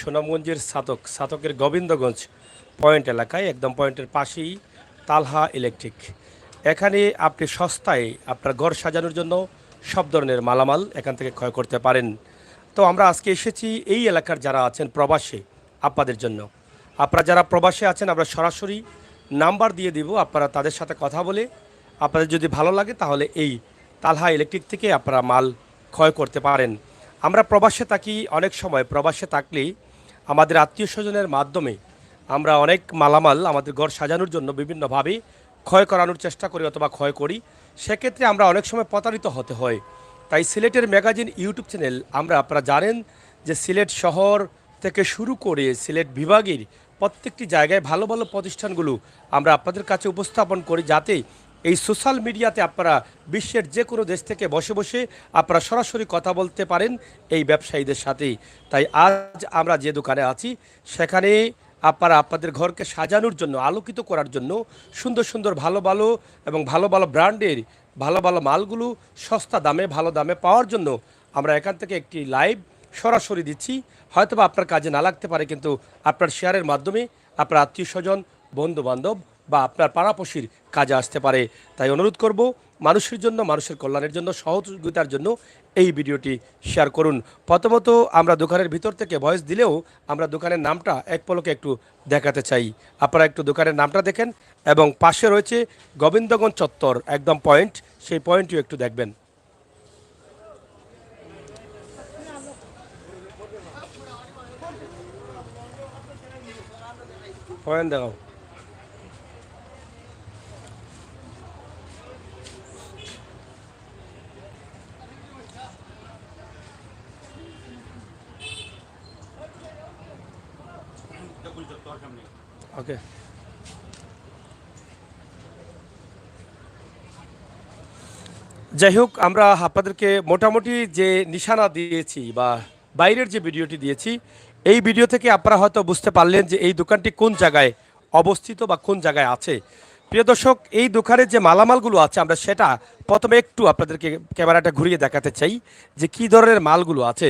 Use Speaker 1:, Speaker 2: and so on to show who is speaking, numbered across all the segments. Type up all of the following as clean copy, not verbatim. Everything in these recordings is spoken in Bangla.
Speaker 1: সুনামগঞ্জের সাতকের গোবিন্দগঞ্জ পয়েন্ট এলাকায়, একদম পয়েন্টের পাশেই তালহা ইলেকট্রিক। এখানে আপনি সস্তায় আপনার ঘর সাজানোর জন্য সব ধরনের মালামাল এখান থেকে ক্রয় করতে পারেন। তো আমরা আজকে এসেছি এই এলাকার যারা আছেন প্রবাসে আপনাদের জন্য। আপনারা যারা প্রবাসে আছেন আমরা সরাসরি নাম্বার দিয়ে দিব, আপনারা তাদের সাথে কথা বলে আপনাদের যদি ভালো লাগে তাহলে এই তালহা ইলেকট্রিক থেকে আপনারা মাল ক্রয় করতে পারেন। আমরা প্রবাসে থাকি, অনেক সময় প্রবাসে থাকলেই আমাদের আত্মীয় স্বজনের মাধ্যমে আমরা অনেক মালামাল আমাদের ঘর সাজানোর জন্য বিভিন্নভাবে ক্ষয় করানোর চেষ্টা করি অথবা ক্ষয় করি। সেক্ষেত্রে আমরা অনেক সময় প্রতারিত হতে হয়। তাই সিলেটের ম্যাগাজিন ইউটিউব চ্যানেল, আপনারা জানেন যে সিলেট শহর থেকে শুরু করে সিলেট বিভাগের প্রত্যেকটি জায়গায় ভালো ভালো প্রতিষ্ঠানগুলো আমরা আপনাদের কাছে উপস্থাপন করি, যাতে এই সোশ্যাল মিডিয়াতে আপনারা বিশ্বের যে কোনো দেশ থেকে বসে বসে আপনারা সরাসরি কথা বলতে পারেন এই ব্যবসায়ীদের সাথে। তাই আজ আমরা যে দোকানে আছি সেখানে আপনারা আপনাদের ঘরকে সাজানোর জন্য, আলোকিত করার জন্য সুন্দর সুন্দর ভালো ভালো এবং ভালো ভালো ব্র্যান্ডের ভালো ভালো মালগুলো সস্তা দামে ভালো দামে পাওয়ার জন্য আমরা এখান থেকে একটি লাইভ সরাসরি দিচ্ছি। হয়তো বা আপনার কাজে না লাগতে পারে, কিন্তু আপনার শেয়ারের মাধ্যমে আপনার আত্মীয় স্বজন, বন্ধুবান্ধব বা আপনার পাড়াপড়শির কাজে আসতে পারে। তাই অনুরোধ করব, মানুষের জন্য, মানুষের কল্যাণের জন্য, সহযোগিতার জন্য এই ভিডিওটি শেয়ার করুন। প্রথমত আমরা দোকানের ভিতর থেকে ভয়েস দিলেও আমরা দোকানের নামটা এক পলকে একটু দেখাতে চাই। আপনারা একটু দোকানের নামটা দেখেন এবং পাশে রয়েছে গোবিন্দগঞ্জ চত্বর একদম পয়েন্ট, সেই পয়েন্টটিও একটু দেখবেন। পয়েন্ট দেখাও। ওকে, যাই হোক, আমরা আপনাদেরকে মোটামুটি যে নিশানা দিয়েছি বা বাইরের যে ভিডিওটি দিয়েছি, এই ভিডিও থেকে আপনারা হয়তো বুঝতে পারলেন যে এই দোকানটি কোন জায়গায় অবস্থিত বা কোন জায়গায় আছে। প্রিয় দর্শক, এই দোকানের যে মালামালগুলো আছে আমরা সেটা প্রথমে একটু আপনাদেরকে ক্যামেরাটা ঘুরিয়ে দেখাতে চাই যে কী ধরনের মালগুলো আছে।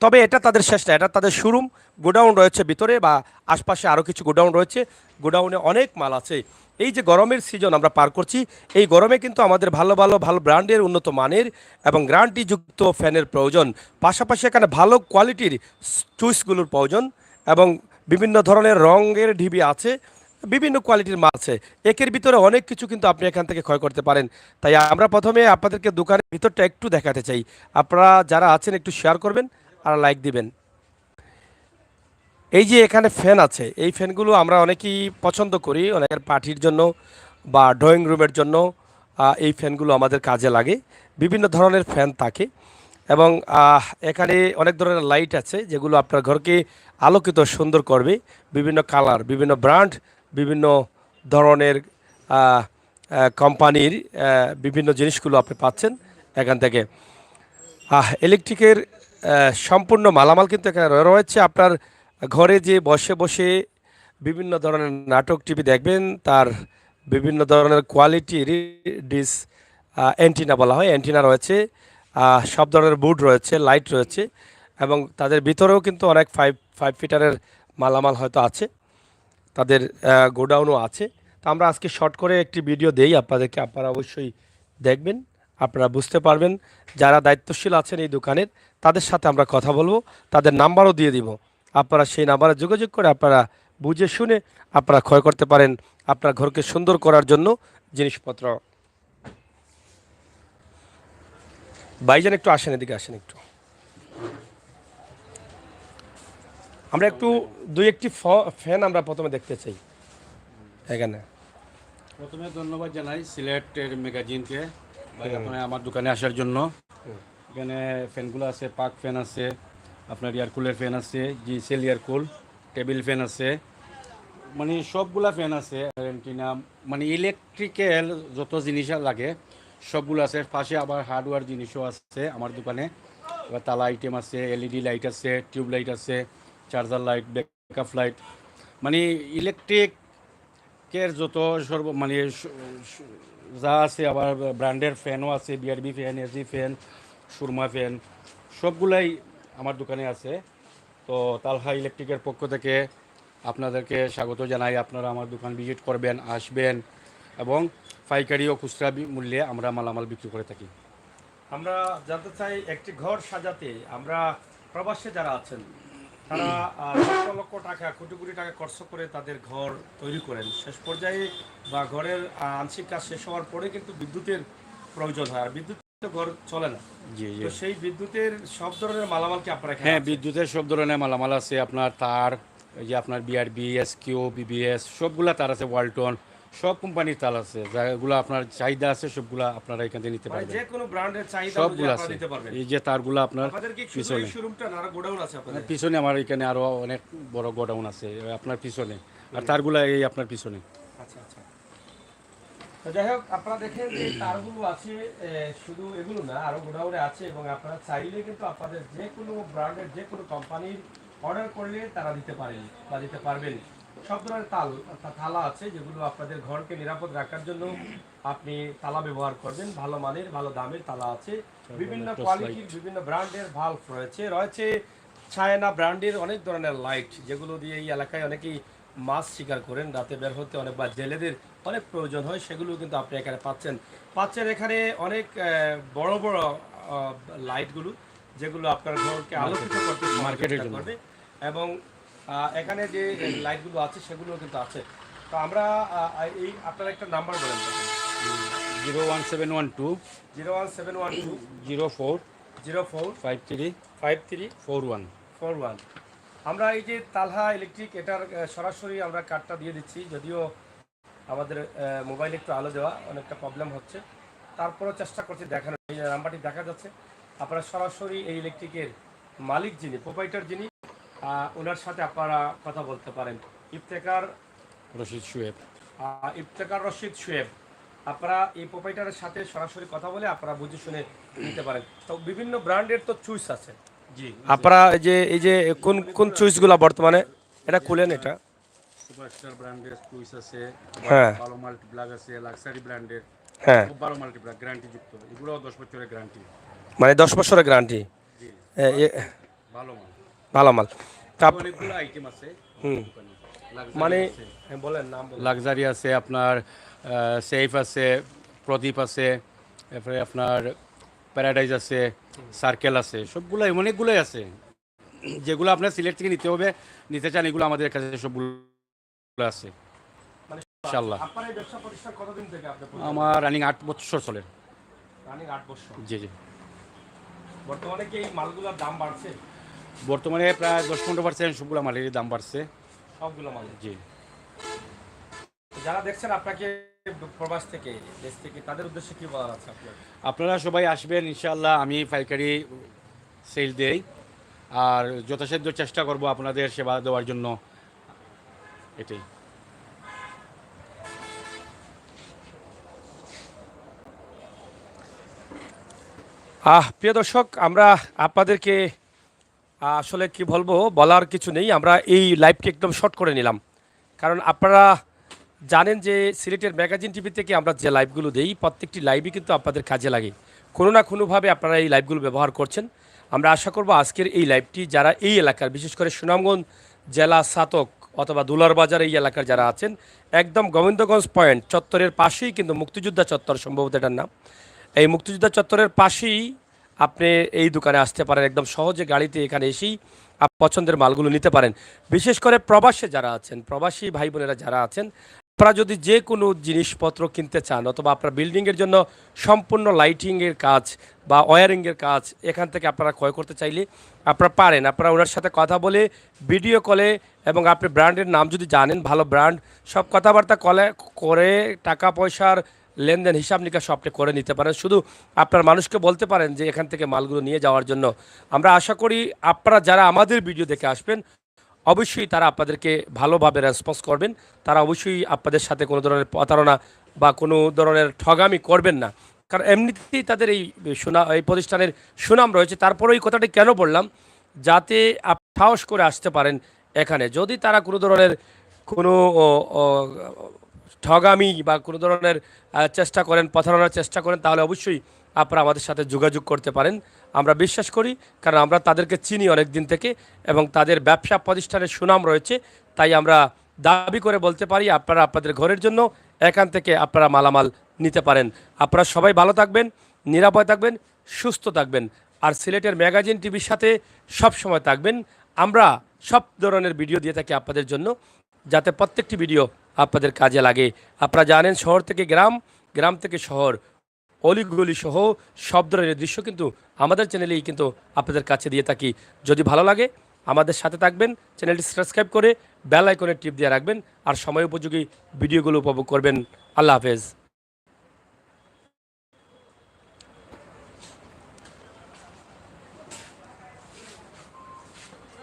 Speaker 1: তবে এটা তাদের শেষ না, এটা তাদের শোরুম, গোডাউন রয়েছে ভিতরে বা আশপাশে আরও কিছু গোডাউন রয়েছে। গোডাউনে অনেক মাল আছে। এই যে গরমের সিজন আমরা পার করছি, এই গরমে কিন্তু আমাদের ভালো ব্র্যান্ডের উন্নত মানের এবং গ্যারান্টিযুক্ত ফ্যানের প্রয়োজন। পাশাপাশি এখানে ভালো কোয়ালিটির চুইসগুলোর প্রয়োজন এবং বিভিন্ন ধরনের রঙের ঢিবি আছে, বিভিন্ন কোয়ালিটির মাল আছে। একের ভিতরে অনেক কিছু কিন্তু আপনি এখান থেকে ক্রয় করতে পারেন। তাই আমরা প্রথমে আপনাদেরকে দোকানের ভিতরটা একটু দেখাতে চাই। আপনারা যারা আছেন একটু শেয়ার করবেন আর লাইক দিবেন। এই যে এখানে ফ্যান আছে, এই ফ্যানগুলো আমরা অনেকেই পছন্দ করি, অনেকের পার্টির জন্য বা ড্রয়িং রুমের জন্য এই ফ্যানগুলো আমাদের কাজে লাগে। বিভিন্ন ধরনের ফ্যান থাকে এবং এখানে অনেক ধরনের লাইট আছে যেগুলো আপনার ঘরকে আলোকিত সুন্দর করবে। বিভিন্ন কালার, বিভিন্ন ব্র্যান্ড, বিভিন্ন ধরনের কোম্পানির বিভিন্ন জিনিসগুলো আপনি পাচ্ছেন এখান থেকে। ইলেকট্রিকের সম্পূর্ণ মালামাল কিন্তু এখানে রয়েছে। আপনার ঘরে যে বসে বসে বিভিন্ন ধরনের নাটক টিভি দেখবেন, তার বিভিন্ন ধরনের কোয়ালিটির ডিস অ্যান্টিনা বলা হয়, অ্যান্টিনা রয়েছে, সব ধরনের বোর্ড রয়েছে, লাইট রয়েছে এবং তাদের ভিতরেও কিন্তু অনেক ফাইভ ফিটারের মালামাল হয়তো আছে, তাদের গোডাউনও আছে। তো আমরা আজকে শর্ট করে একটি ভিডিও দেই আপনাদেরকে, আপনারা অবশ্যই দেখবেন, আপনারা বুঝতে পারবেন। যারা দায়িত্বশীল আছেন এই দোকানের তাদের সাথে আমরা কথা বলবো, তাদের নাম্বারও দিয়ে দিব। আপনারা সেই নাম্বারে যোগাযোগ করে আপনারা বুঝে শুনে আপনারা ক্রয় করতে পারেন আপনার ঘরকে সুন্দর করার জন্য জিনিসপত্র। ভাইজান একটু আসেন, এদিকে আসেন একটু। আমরা একটু দুই একটি ফ্যান আমরা প্রথমে দেখতে চাই এখানে।
Speaker 2: প্রথমে ধন্যবাদ জানাই সিলেটের ম্যাগাজিনকে আপনার আমার দোকানে আসার জন্য। এখানে ফ্যানগুলো আছে, পাক ফ্যান আছে, আপনার এয়ারকুলের ফ্যান আছে, জিসেল এয়ারকুল, টেবিল ফ্যান আছে, মানে সবগুলা ফ্যান আছে। অ্যান্টিনা মানে ইলেকট্রিক্যাল যত জিনিস লাগে সবগুলো আছে। পাশে আবার হার্ডওয়্যার জিনিসও আছে আমার দোকানে। এবার তালা আইটেম আছে, এলইডি লাইট আছে, টিউব লাইট আছে, চার্জার লাইট, ব্যাকআপ লাইট, মানে ইলেকট্রিকের যত মানে যা আছে। আবার ব্র্যান্ডের ফ্যানও আছে, BRB fan, AC fan, Surma fan, সবগুলাই আমার দোকানে আছে। তো তালহা ইলেকট্রিকের পক্ষ থেকে আপনাদেরকে স্বাগত জানাই। আপনারা আমার দোকান ভিজিট করবেন, আসবেন এবং পাইকারি ও খুচরা মূল্যে আমরা মালামাল বিক্রি করে থাকি।
Speaker 1: আমরা জানতে চাই একটি ঘর সাজাতে আমরা প্রবাসে যারা আছেন তারা লক্ষ লক্ষ টাকা কোটি কোটি টাকা খরচ করে তাদের ঘর তৈরি করেন, শেষ পর্যায়ে বা ঘরের আংশিক কাজ শেষ হওয়ার পরে কিন্তু বিদ্যুতের প্রয়োজন হয়, আর বিদ্যুৎ ঘর চলে না।
Speaker 2: জি জি।
Speaker 1: তো সেই বিদ্যুতের সব ধরনের মালামাল কি আপনারা এখানে
Speaker 2: হ্যাঁ,
Speaker 1: আছে?
Speaker 2: বিদ্যুতের সব ধরনের মালামাল আছে। আপনার তার, এই যে আপনার বিআরবি, এসকিউ, বিবিএস সবগুলা তার আছে, ওয়ালটন সব কোম্পানির তার আছে, যেগুলো আপনার চাহিদা আছে সবগুলা আপনারা এখান থেকে নিতে
Speaker 1: মানে
Speaker 2: পারবেন।
Speaker 1: যে কোনো ব্র্যান্ডের চাহিদা অনুযায়ী
Speaker 2: সবগুলো
Speaker 1: আপনারা
Speaker 2: আছে।
Speaker 1: দিতে পারবেন।
Speaker 2: এই যে তারগুলো আপনার
Speaker 1: আপনাদের কি শুধু
Speaker 2: পিছনে,
Speaker 1: এই শোরুমটা না আরো গোডাউন আছে আপনাদের?
Speaker 2: পিছনে আমার এখানে আরো অনেক বড় গোডাউন আছে আপনার পিছনে, আর তারগুলা এই আপনার পিছনে।
Speaker 1: আচ্ছা আচ্ছা। তো যাই হোক, আপনারা দেখেন যে তারগুলো আছে, শুধু এগুলো না আরো গোডাউনে আছে, এবং আপনারা চাইলে কিন্তু আপনাদের যে কোনো ব্র্যান্ডের যে কোনো কোম্পানির অর্ডার করলে তারা দিতে পারেন বা দিতে পারবেন। সব ধরনের থালা আছে যেগুলো আপনাদের ঘরকে নিরাপদ রাখার জন্য আপনি তালা ব্যবহার করবেন। ভালো মানের ভালো দামের তালা আছে, বিভিন্ন কোয়ালিটির বিভিন্ন ব্র্যান্ডের ভাল্ব রয়েছে রয়েছে চায়না ব্র্যান্ডের অনেক ধরনের লাইট, যেগুলো দিয়ে এই এলাকায় অনেকেই মাছ শিকার করেন, রাতে বের হতে অনেক বা জেলেদের অনেক প্রয়োজন হয়, সেগুলো কিন্তু আপনি এখানে পাচ্ছেন এখানে অনেক বড় বড় লাইটগুলো, যেগুলো আপনার ঘরকে আলোকিত করতে
Speaker 2: মার্কেটের
Speaker 1: সহযোগিতা
Speaker 2: জন্য।
Speaker 1: করবে। এবং এখানে যে লাইটগুলো আছে সেগুলো কিন্তু আছে। তো আমরা এই আপনার একটা নাম্বার বলেন
Speaker 2: 01712
Speaker 1: 01712
Speaker 2: 04
Speaker 1: 04
Speaker 2: 53
Speaker 1: 53
Speaker 2: 41।
Speaker 1: 41। আমরা এই যে তালহা ইলেকট্রিক, এটার সরাসরি আমরা কার্ডটা দিয়ে দিচ্ছি, যদিও আমাদের মোবাইলে একটু আলো দেওয়া অনেকটা প্রবলেম হচ্ছে, তারপরেও চেষ্টা করছি দেখানোর। এই নাম্বারটি দেখা যাচ্ছে, আপনারা সরাসরি এই ইলেকট্রিকের মালিক যিনি, প্রোপাইটার যিনি, ওনার সাথে আপনারা কথা বলতে পারেন। ইফতেকার রশিদ শুয়েব। আপনারা এই প্রোপাইটারের সাথে সরাসরি কথা বলে আপনারা বুঝে শুনে নিতে পারেন। তো বিভিন্ন ব্র্যান্ডের তো চুইস আছে।
Speaker 2: জি,
Speaker 1: আপনারা এই যে কোন কোন চুইসগুলো বর্তমানে এটা খুলেন, এটা
Speaker 2: সুপারস্টার ব্র্যান্ডের টুইস আছে,
Speaker 1: হ্যাঁ
Speaker 2: ভালো মাল্টি ব্ল্যাক আছে, লাক্সারি ব্র্যান্ডের
Speaker 1: হ্যাঁ,
Speaker 2: খুব ভালো মাল্টি ব্ল্যাক গ্যারান্টি যুক্ত, এগুলোও 10 বছরের গ্যারান্টি।
Speaker 1: মানে 10 বছরের গ্যারান্টি।
Speaker 2: জি, ভালো মাল।
Speaker 1: ভালো মাল। তা
Speaker 2: অনেকগুলো আইটেম আছে
Speaker 1: হুম,
Speaker 2: দোকানে।
Speaker 1: মানে
Speaker 2: লাক্সারি আছে,
Speaker 1: বলেন নাম বলেন।
Speaker 2: লাক্সারি আছে আপনার, সেফ আছে, প্রদীপ আছে, তারপরে আপনার প্যারাডাইজ আছে, সার্কেল আছে, সবগুলো অনেকগুলোই আছে, যেগুলো আপনার সিলেট থেকে নিতে চান এগুলো আমাদের কাছে সবগুলো আছে
Speaker 1: মানে
Speaker 2: ইনশাআল্লাহ।
Speaker 1: আপনার এই ব্যবসা প্রতিষ্ঠান কতদিন থেকে আপনি
Speaker 2: আমার রানিং 8 বছর চলে।
Speaker 1: রানিং 8 বছর।
Speaker 2: জি জি।
Speaker 1: বর্তমানে কি এই মালগুলোর দাম বাড়ছে?
Speaker 2: বর্তমানে প্রায় 10-15% সবগুলো মালেরই দাম বাড়ছে।
Speaker 1: সবগুলো মাল।
Speaker 2: জি।
Speaker 1: যারা দেখছেন আপনাকে প্রবাস থেকে, দেশ থেকে, তাদের উদ্দেশ্যে কি বলার আছে আপনার?
Speaker 2: আপনারা সবাই আসবেন ইনশাআল্লাহ, আমি পাইকারি সেল দেই, আর যথাসাধ্য চেষ্টা করব আপনাদের সেবা দেওয়ার জন্য, এটাই।
Speaker 1: প্রিয় দর্শক, আমরা আপনাদেরকে আসলে কি বলবো, বলার কিছু নেই। আমরা এই লাইভকে একদম শর্ট করে নিলাম, কারণ আপনারা জানেন যে সিলেটের ম্যাগাজিন টিভি থেকে আমরা যে লাইভগুলো দিই, প্রত্যেকটি লাইভই কিন্তু আপনাদের কাজে লাগে। কোনো না কোনোভাবে আপনারা এই লাইভগুলো ব্যবহার করছেন। আমরা আশা করব আজকের এই লাইভটি যারা এই এলাকার, বিশেষ করে সুনামগঞ্জ জেলা সাতক অথবা দুলারবাজার এই এলাকার যারা আছেন, একদম গোবিন্দগঞ্জ পয়েন্ট চত্বরের পাশেই কিন্তু মুক্তিযোদ্ধা চত্বর, সম্ভবত এটার নাম। এই মুক্তিযোদ্ধা চত্বরের পাশেই আপনি এই দোকানে আসতে পারেন, একদম সহজে গাড়িতে এখানে এসেই পছন্দের মালগুলো নিতে পারেন। বিশেষ করে প্রবাসে যারা আছেন, প্রবাসী ভাই বোনেরা যারা আছেন, আপনারা যদি যে কোনো জিনিসপত্র কিনতে চান অথবা আপনার বিল্ডিংয়ের জন্য সম্পূর্ণ লাইটিংয়ের কাজ বা ওয়্যারিংয়ের কাজ এখান থেকে আপনারা ক্রয় করতে চাইলে আপনারা পারেন। আপনারা ওনার সাথে কথা বলে ভিডিও কলে, এবং আপনি ব্র্যান্ডের নাম যদি জানেন, ভালো ব্র্যান্ড, সব কথাবার্তা কলে করে টাকা পয়সার লেনদেন হিসাব নিকাশ আপনি করে নিতে পারেন। শুধু আপনার মানুষকে বলতে পারেন যে এখান থেকে মালগুলো নিয়ে যাওয়ার জন্য। আমরা আশা করি আপনারা যারা আমাদের ভিডিও দেখে আসবেন, অবশ্যই তারা আপনাদেরকে ভালোভাবে রেসপন্স করবেন। তারা অবশ্যই আপনাদের সাথে কোনো ধরনের প্রতারণা বা কোনো ধরনের ঠগামি করবেন না, কারণ এমনিতেই তাদের এই প্রতিষ্ঠানের সুনাম রয়েছে। তারপরে এই কথাটি কেন বললাম, যাতে আপনি সাহস করে আসতে পারেন এখানে। যদি তারা কোনো ধরনের কোনো ঠগামি বা কোনো ধরনের চেষ্টা করেন, প্রতারণার চেষ্টা করেন, তাহলে অবশ্যই আপনারা আমাদের সাথে যোগাযোগ করতে পারেন। আমরা বিশ্বাস করি, কারণ আমরা তাদেরকে চিনি অনেক দিন থেকে এবং তাদের ব্যবসা প্রতিষ্ঠানের সুনাম রয়েছে। তাই আমরা দাবি করে বলতে পারি আপনারা আপনাদের ঘরের জন্য এখান থেকে আপনারা মালামাল নিতে পারেন। আপনারা সবাই ভালো থাকবেন, নিরাপদ থাকবেন, সুস্থ থাকবেন। আর সিলেটের ম্যাগাজিন টিভির সাথে সব সময় থাকবেন। আমরা সব ধরনের ভিডিও দিয়ে থাকি আপনাদের জন্য, যাতে প্রত্যেকটি ভিডিও আপনাদের কাজে লাগে। আপনারা জানেন শহর থেকে গ্রাম, গ্রাম থেকে শহর, অলিগলি সহ সব ধরনের দৃশ্য কিন্তু আমাদের চ্যানেলেই কিন্তু আপনাদের কাছে দিয়ে থাকি। যদি ভালো লাগে আমাদের সাথে থাকবেন, চ্যানেলটি সাবস্ক্রাইব করে বেল আইকনে টিপ দিয়ে রাখবেন আর সময় উপযোগী ভিডিওগুলো উপভোগ করবেন। আল্লাহ হাফেজ।